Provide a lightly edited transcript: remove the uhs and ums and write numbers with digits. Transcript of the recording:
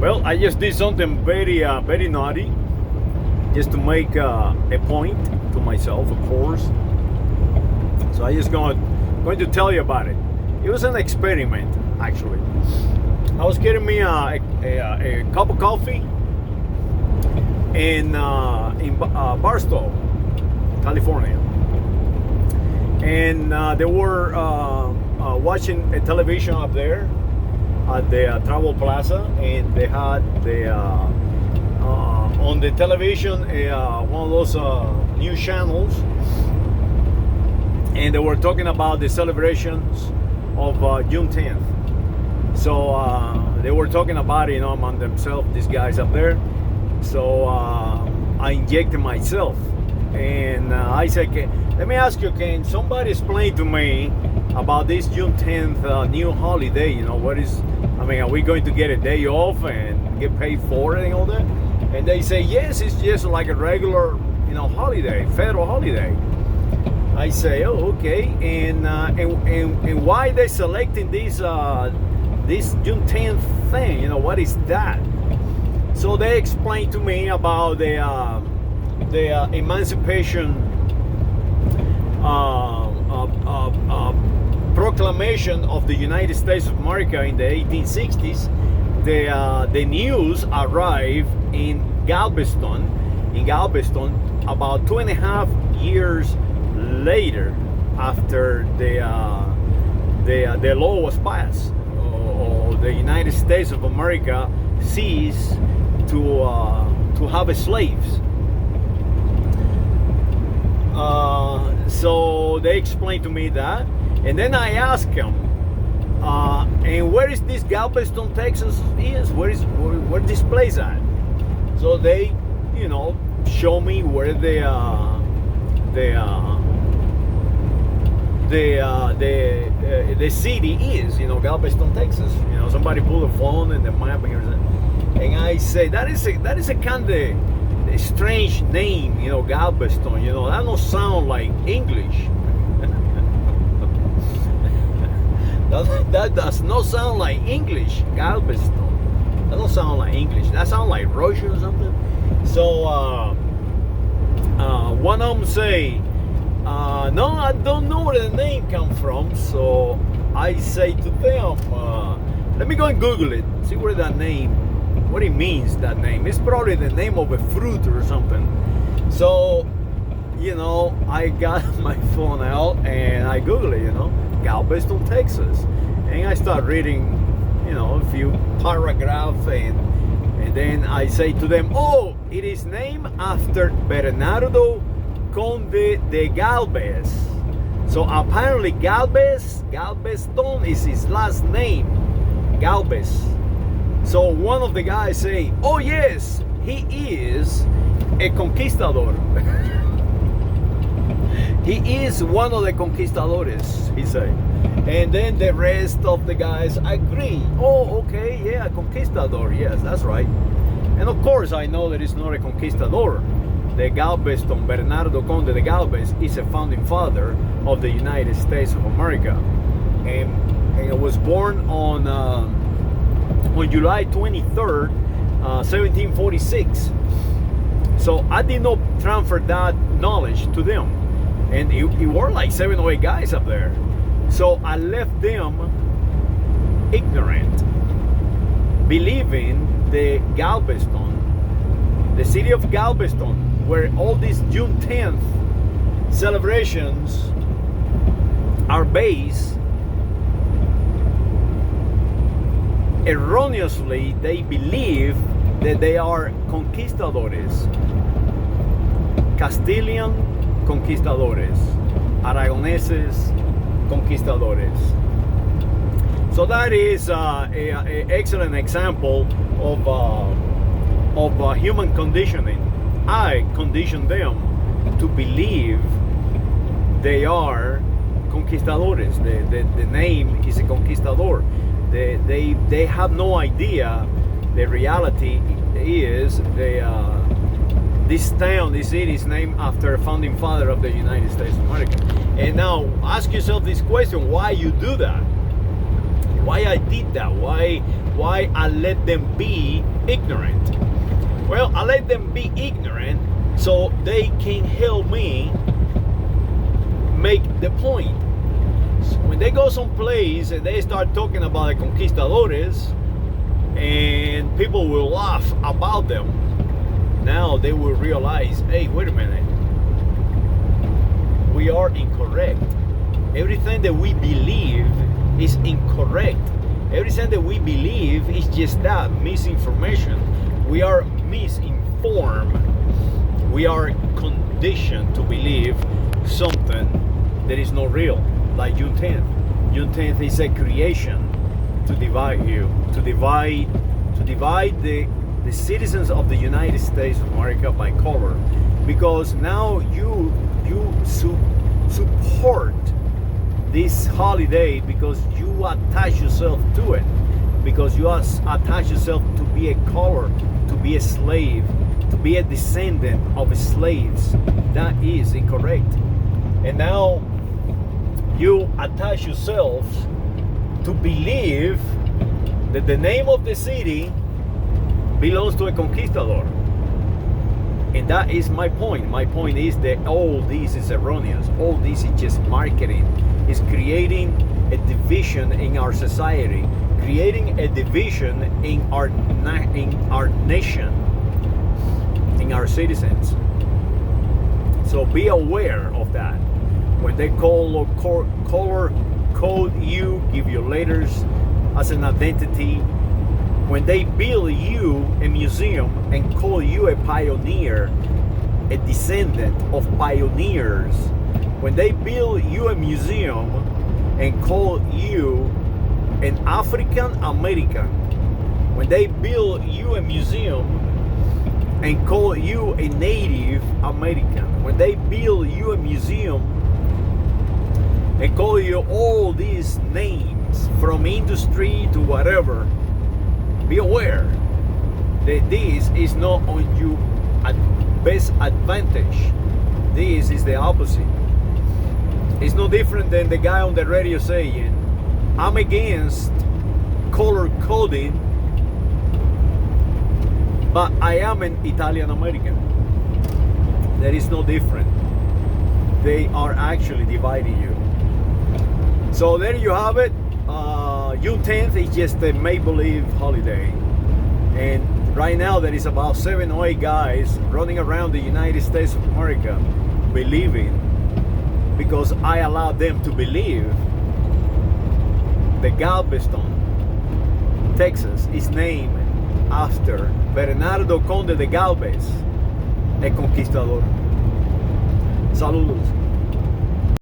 Well, I just did something very naughty, just to make a point to myself, of course. So I just going to tell you about it. It was an experiment, actually. I was getting me a cup of coffee in Barstow, California, and they were watching a television up there at the Travel Plaza, and they had the on the television one of those news channels, and they were talking about the celebrations of Juneteenth. So they were talking about it, among themselves, these guys up there. So I injected myself, and I said, let me ask you, can somebody explain to me about this Juneteenth new holiday? What is, are we going to get a day off and get paid for it and all that? And they say, yes, it's just like a regular, holiday, federal holiday. I say, oh, okay, and why they selecting this Juneteenth thing? What is that? So they explained to me about the Emancipation Proclamation of the United States of America in the 1860s. The news arrived in Galveston about 2.5 years later after the law was passed. The United States of America ceased to have slaves. So they explained to me that, and then I asked them, and where is this Galveston, Texas? Where this place at? So they, show me where the city is, Galveston, Texas. Somebody pulled a phone and the map and I say that is a kind of strange name, Galveston. That don't sound like English. that does not sound like English, Galveston. That don't sound like English. That sounds like Russian or something. So one of them say, no, I don't know where the name comes from. So I say to them, let me go and Google it, see where that name, what it means, that name. It's probably the name of a fruit or something. So, I got my phone out and I Google it, Galveston, Texas. And I start reading, a few paragraphs, and then I say to them, oh, it is named after Bernardo, Conde de Galvez. So apparently Galveston is his last name, Galvez. So one of the guys say, oh yes, he is a conquistador. He is one of the conquistadores, he said. And then the rest of the guys agree. Oh, okay, yeah, conquistador, yes, that's right. And of course I know that it's not a conquistador. The Galveston, Bernardo Conde de Galvez, is a founding father of the United States of America. And it was born on July 23rd, 1746. So I did not transfer that knowledge to them. And it were like 7 or 8 guys up there. So I left them ignorant, believing the Galveston, the city of Galveston, where all these Juneteenth celebrations are based. Erroneously, they believe that they are conquistadores, Castilian conquistadores, Aragoneses conquistadores. So that is an excellent example of human conditioning. I conditioned them to believe they are conquistadores. The name is a conquistador. They have no idea. The reality is this town, this city is named after a founding father of the United States of America. And now ask yourself this question: why you do that? Why I did that? Why I let them be ignorant? Well, I let them be ignorant so they can help me make the point. So when they go someplace and they start talking about the conquistadores, and people will laugh about them, now they will realize, hey, wait a minute, we are incorrect. Everything that we believe is incorrect. Everything that we believe is just that, misinformation. We are misinformed. We are conditioned to believe something that is not real, like Juneteenth. Juneteenth is a creation to divide you, to divide the citizens of the United States of America by color, because now you support this holiday because you attach yourself to it, because you attach yourself to be a color, to be a slave, to be a descendant of slaves. That is incorrect. And now you attach yourself to believe that the name of the city belongs to a conquistador. And that is my point. My point is that all this is erroneous. All this is just marketing. It's creating a division in our society, creating a division in our nation, in our citizens. So be aware of that. When they color code you, give you letters as an identity. When they build you a museum and call you a pioneer, a descendant of pioneers, when they build you a museum and call you an African American, when they build you a museum and call you a Native American, when they build you a museum and call you all these names from industry to whatever, be aware that this is not on your best advantage. This is the opposite. It's no different than the guy on the radio saying, I'm against color coding, but I am an Italian American. There is no different. They are actually dividing you. So there you have it. Juneteenth is just a make-believe holiday. And right now there is about 7 or 8 guys running around the United States of America believing, because I allowed them to believe, the Galveston, Texas is named after Bernardo Conde de Galvez, el conquistador. Saludos.